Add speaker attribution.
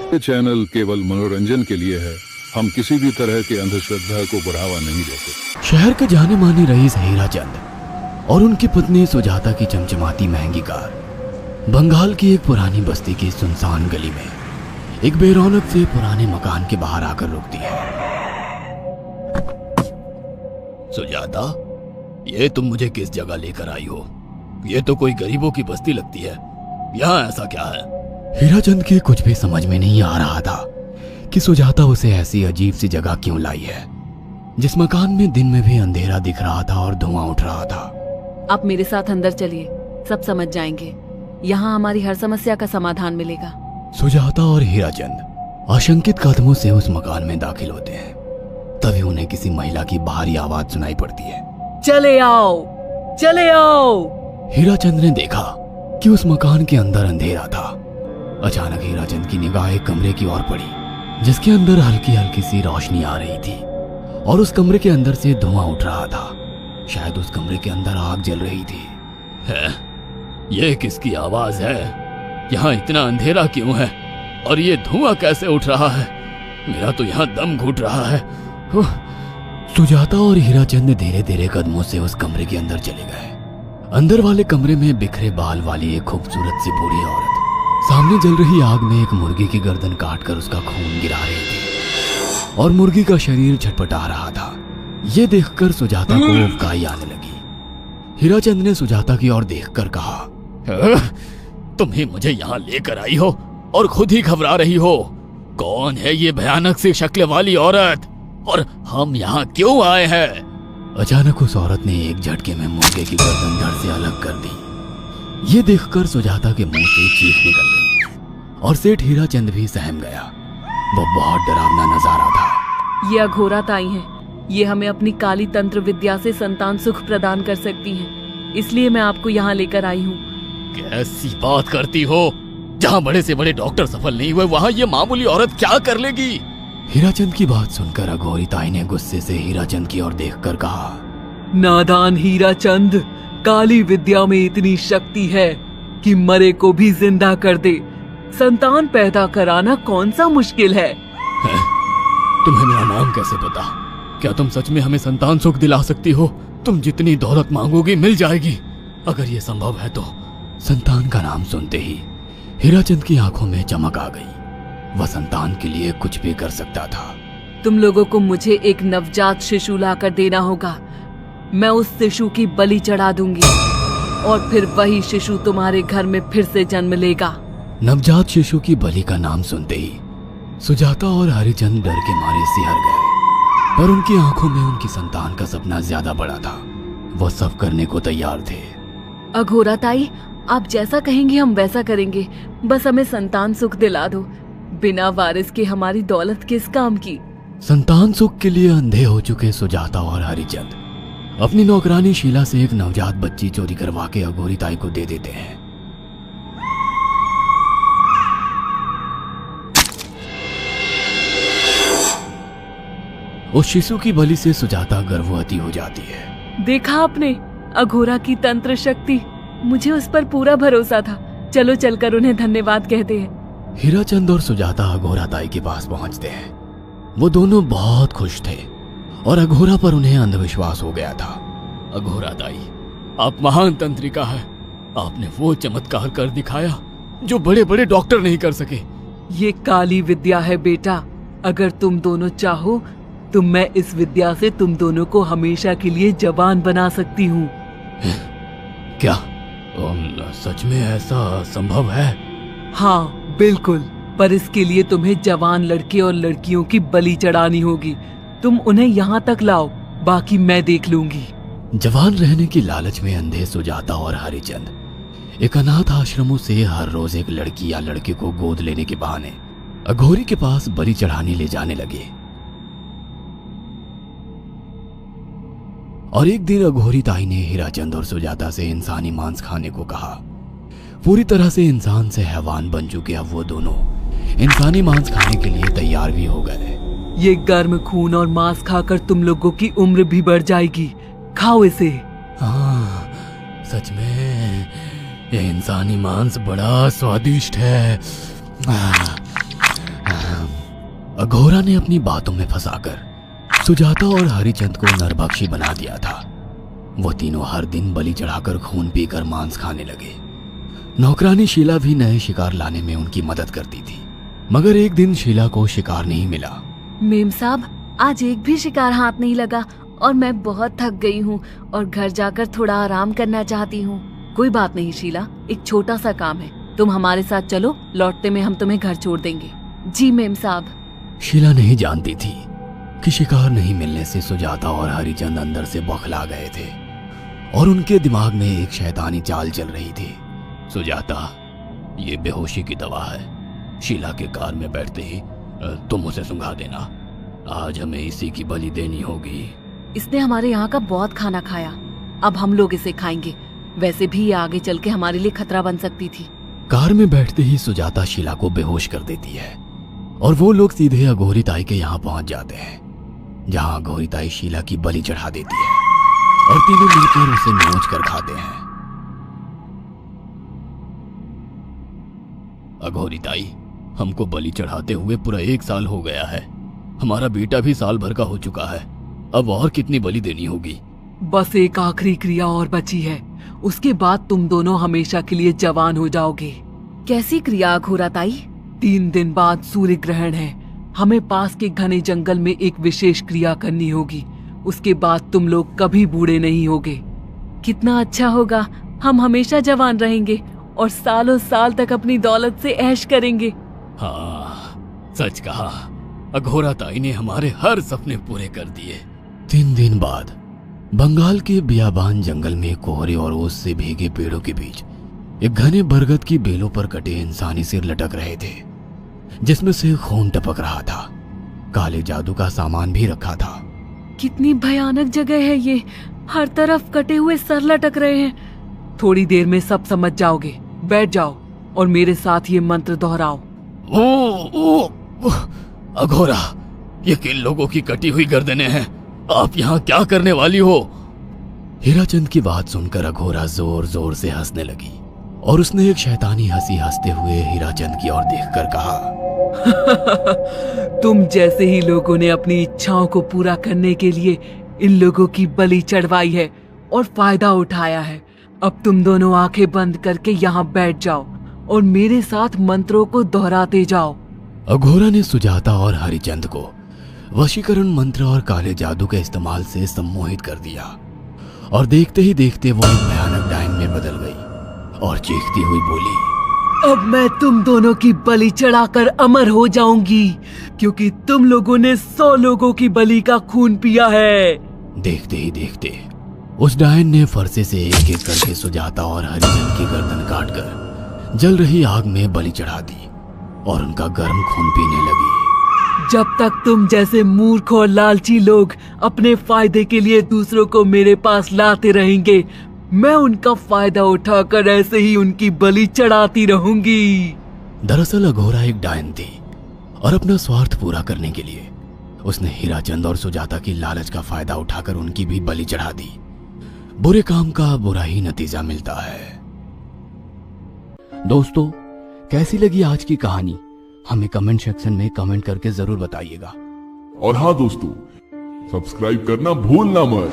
Speaker 1: ये चैनल केवल मनोरंजन के लिए है। हम किसी भी तरह के अंधश्रद्धा को बढ़ावा नहीं देते।
Speaker 2: शहर के जाने माने रईस हीराचंद और उनकी पत्नी सुजाता की चमचमाती महंगी कार बंगाल की एक पुरानी बस्ती की सुनसान गली में एक बेरौनक से पुराने मकान के बाहर आकर रुकती है। सुजाता, ये तुम मुझे किस जगह लेकर आई हो? ये तो कोई गरीबों की बस्ती लगती है। यहाँ ऐसा क्या है? हीराचंद के कुछ भी समझ में नहीं आ रहा था कि सुजाता उसे ऐसी अजीब सी जगह क्यों लाई है, जिस मकान में दिन में भी अंधेरा दिख रहा था और धुआं उठ रहा था।
Speaker 3: आप मेरे साथ अंदर चलिए, सब समझ जाएंगे। यहाँ हमारी हर समस्या का समाधान मिलेगा।
Speaker 2: सुजाता और हीराचंद आशंकित कदमों से उस मकान में दाखिल होते हैं। तभी उन्हें किसी महिला की बाहरी आवाज सुनाई पड़ती है।
Speaker 3: चले आओ, चले आओ।
Speaker 2: हीराचंद ने देखा कि उस मकान के अंदर अंधेरा था। अचानक हीराचंद की निगाह एक कमरे की ओर पड़ी, जिसके अंदर हल्की हल्की सी रोशनी आ रही थी और उस कमरे के अंदर से धुआं उठ रहा था। शायद उस कमरे के अंदर आग जल रही थी। है? ये किसकी आवाज है? यहाँ इतना अंधेरा क्यों है और ये धुआं कैसे उठ रहा है? मेरा तो यहाँ दम घुट रहा है। सुजाता और हीराचंद धीरे धीरे कदमों से उस कमरे के अंदर चले गए। अंदर वाले कमरे में बिखरे बाल वाली एक खूबसूरत सी बूढ़ी औरत सामने जल रही आग में एक मुर्गी की गर्दन काटकर उसका खून गिरा रही थी और मुर्गी का शरीर छटपटा रहा था। ये देखकर सुजाता को उबकाई आने लगी। हीराचंद ने सुजाता की ओर देखकर कहा, तुम ही मुझे यहाँ लेकर आई हो और खुद ही घबरा रही हो। कौन है ये भयानक सी शक्ल वाली औरत और हम यहाँ क्यों आए हैं? अचानक उस औरत ने एक झटके में मुर्गे की गर्दन धड़ से अलग कर दी। ये देखकर सुजाता के मुंह से चीख निकल गई और सेठ हीराचंद भी सहम गया। वो बहुत डरावना नजारा था।
Speaker 3: ये अघोरा ताई हैं। ये हमें अपनी काली तंत्र विद्या से संतान सुख प्रदान कर सकती हैं। इसलिए मैं आपको यहाँ लेकर आई हूँ।
Speaker 2: कैसी बात करती हो? जहाँ बड़े से बड़े डॉक्टर सफल नहीं हुए, वहाँ ये मामूली औरत क्या कर लेगी? हीराचंद की बात सुनकर अघोरी ताई ने गुस्से से हीराचंद की ओर देखकर कहा,
Speaker 3: नादान हीराचंद, काली विद्या में इतनी शक्ति है कि मरे को भी जिंदा कर दे। संतान पैदा कराना कौन सा मुश्किल है?
Speaker 2: तुम्हें मेरा नाम कैसे पता? क्या तुम सच में हमें संतान सुख दिला सकती हो? तुम जितनी दौलत मांगोगी मिल जाएगी, अगर ये संभव है तो। संतान का नाम सुनते ही हीराचंद की आंखों में चमक आ गई। वह संतान के लिए कुछ भी कर सकता था।
Speaker 3: तुम लोगों को मुझे एक नवजात शिशु लाकर देना होगा। मैं उस शिशु की बलि चढ़ा दूंगी और फिर वही शिशु तुम्हारे घर में फिर से जन्म लेगा।
Speaker 2: नवजात शिशु की बलि का नाम सुनते ही सुजाता और हरिचंद डर के मारे सिहर गए, पर उनकी आंखों में उनकी संतान का सपना ज्यादा बड़ा था। वो सब करने को तैयार थे।
Speaker 3: अघोरा ताई, आप जैसा कहेंगे हम वैसा करेंगे। बस हमें संतान सुख दिला दो। बिना वारिस के हमारी दौलत किस काम की?
Speaker 2: संतान सुख के लिए अंधे हो चुके सुजाता और हरिचंद अपनी नौकरानी शीला से एक नवजात बच्ची चोरी करवा के अघोरी ताई को दे देते हैं। उस शिशु की बलि से सुजाता गर्भवती हो जाती है।
Speaker 3: देखा आपने अघोरा की तंत्र शक्ति? मुझे उस पर पूरा भरोसा था। चलो चलकर उन्हें धन्यवाद कहते हैं।
Speaker 2: हीराचंद और सुजाता अघोरा ताई के पास पहुंचते हैं। वो दोनों बहुत खुश थे और अघोरा पर उन्हें अंधविश्वास हो गया था। अघोरा ताई, आप महान तंत्रिका है। आपने वो चमत्कार कर दिखाया जो बड़े बड़े डॉक्टर नहीं कर सके।
Speaker 3: ये काली विद्या है बेटा। अगर तुम दोनों चाहो तो मैं इस विद्या से तुम दोनों को हमेशा के लिए जवान बना सकती हूँ।
Speaker 2: क्या सच में ऐसा संभव है?
Speaker 3: हाँ बिल्कुल, पर इसके लिए तुम्हें जवान लड़के और लड़कियों की बलि चढ़ानी होगी। तुम उन्हें यहाँ तक लाओ, बाकी मैं देख लूंगी।
Speaker 2: जवान रहने की लालच में अंधे सुजाता और हरिचंद एक अनाथ आश्रमों से हर रोज एक लड़की या लड़के को गोद लेने के बहाने अघोरी के पास बलि चढ़ाने ले जाने लगे। और एक दिन अघोरी ताई ने हीराचंद और सुजाता से इंसानी मांस खाने को कहा। पूरी तरह से इंसान से हैवान बन चुके अब वो दोनों इंसानी मांस खाने के लिए तैयार भी हो गए।
Speaker 3: ये गर्म खून और मांस खाकर तुम लोगों की उम्र भी बढ़ जाएगी। खाओ इसे।
Speaker 2: हाँ, सच में ये इंसानी मांस बड़ा स्वादिष्ट है। अघोरा ने अपनी बातों में फंसाकर सुजाता और हरिचंद को नरभक्षी बना दिया था। वो तीनों हर दिन बलि चढ़ाकर खून पीकर मांस खाने लगे। नौकरानी शीला भी नए शिकार लाने में उनकी मदद करती थी, मगर एक दिन शीला को शिकार नहीं मिला।
Speaker 3: मेम साहब, आज एक भी शिकार हाथ नहीं लगा और मैं बहुत थक गई हूँ और घर जाकर थोड़ा आराम करना चाहती हूँ। कोई बात नहीं शीला, एक छोटा सा काम है, तुम हमारे साथ चलो, लौटते में हम तुम्हें घर छोड़ देंगे। जी मेम साहब।
Speaker 2: शीला नहीं जानती थी कि शिकार नहीं मिलने से सुजाता और हरिचंद अंदर से बौखला गए थे और उनके दिमाग में एक शैतानी चाल चल रही थी। सुजाता, ये बेहोशी की दवा है। शीला के कार में बैठते ही तुम उसे सुंघा देना। आज हमें इसी की बलि देनी होगी।
Speaker 3: इसने हमारे यहाँ का बहुत खाना खाया, अब हम लोग इसे खाएंगे। वैसे भी ये आगे चल के हमारे लिए खतरा बन सकती थी।
Speaker 2: कार में बैठते ही सुजाता शीला को बेहोश कर देती है और वो लोग सीधे अघोरी ताई के यहाँ पहुंच जाते हैं, जहाँ अघोरी ताई शीला की बलि चढ़ा देती है और तीनों मिलकर उसे नोच कर खाते हैं। अघोरी ताई, हमको बलि चढ़ाते हुए पूरा 1 साल हो गया है। हमारा बेटा भी साल भर का हो चुका है। अब और कितनी बलि देनी होगी?
Speaker 3: बस एक आखिरी क्रिया और बची है, उसके बाद तुम दोनों हमेशा के लिए जवान हो जाओगे। कैसी क्रिया अघोरा ताई? 3 दिन बाद सूर्य ग्रहण है, हमें पास के घने जंगल में एक विशेष क्रिया करनी होगी। उसके बाद तुम लोग कभी बूढ़े नहीं होगे। कितना अच्छा होगा, हम हमेशा जवान रहेंगे और सालों साल तक अपनी दौलत से ऐश करेंगे।
Speaker 2: हाँ, सच कहा। अघोरा ताई ने हमारे हर सपने पूरे कर दिए। 3 दिन बाद बंगाल के बियाबान जंगल में कोहरे और ओस से भीगे पेड़ों के बीच एक घने बरगद की बेलों पर कटे इंसानी सिर लटक रहे थे, जिसमें से खून टपक रहा था। काले जादू का सामान भी रखा था।
Speaker 3: कितनी भयानक जगह है ये, हर तरफ कटे हुए सर लटक रहे हैं। थोड़ी देर में सब समझ जाओगे। बैठ जाओ और मेरे साथ ये मंत्र दोहराओ।
Speaker 2: ओ, अघोरा, ये किन लोगों की कटी हुई गर्दनें हैं? आप यहाँ क्या करने वाली हो? हीराचंद की बात सुनकर अघोरा जोर जोर से हंसने लगी और उसने एक शैतानी हंसी हंसते हुए हीराचंद की ओर देखकर कहा,
Speaker 3: तुम जैसे ही लोगों ने अपनी इच्छाओं को पूरा करने के लिए इन लोगों की बलि चढ़वाई है और फायदा उठाया है। अब तुम दोनों आंखें बंद करके यहाँ बैठ जाओ और मेरे साथ मंत्रों को दोहराते जाओ।
Speaker 2: अघोरा ने सुजाता और हरिचंद को वशीकरण मंत्र और काले जादू के इस्तेमाल से सम्मोहित कर दिया और देखते ही देखते वो एक भयानक डायन में बदल गई और चीखती हुई बोली,
Speaker 3: अब मैं तुम दोनों की बलि चढ़ाकर अमर हो जाऊंगी, क्योंकि तुम लोगों ने 100 लोगों की बलि का खून पिया है।
Speaker 2: देखते ही देखते उस डायन ने फरसे से एक एक करके सुजाता और हरिचंद की गर्दन काटकर जल रही आग में बलि चढ़ा दी और उनका गर्म खून पीने लगी।
Speaker 3: जब तक तुम जैसे मूर्ख और लालची लोग अपने फायदे के लिए दूसरों को मेरे पास लाते रहेंगे, मैं उनका फायदा उठाकर ऐसे ही उनकी बलि चढ़ाती रहूंगी।
Speaker 2: दरअसल अघोरा एक डायन थी और अपना स्वार्थ पूरा करने के लिए उसने हीराचंद और सुजाता की लालच का फायदा उठाकर उनकी भी बलि चढ़ा दी। बुरे काम का बुरा ही नतीजा मिलता है। दोस्तों, कैसी लगी आज की कहानी? हमें कमेंट सेक्शन में कमेंट करके जरूर बताइएगा।
Speaker 1: और हाँ दोस्तों, सब्सक्राइब करना भूलना मत।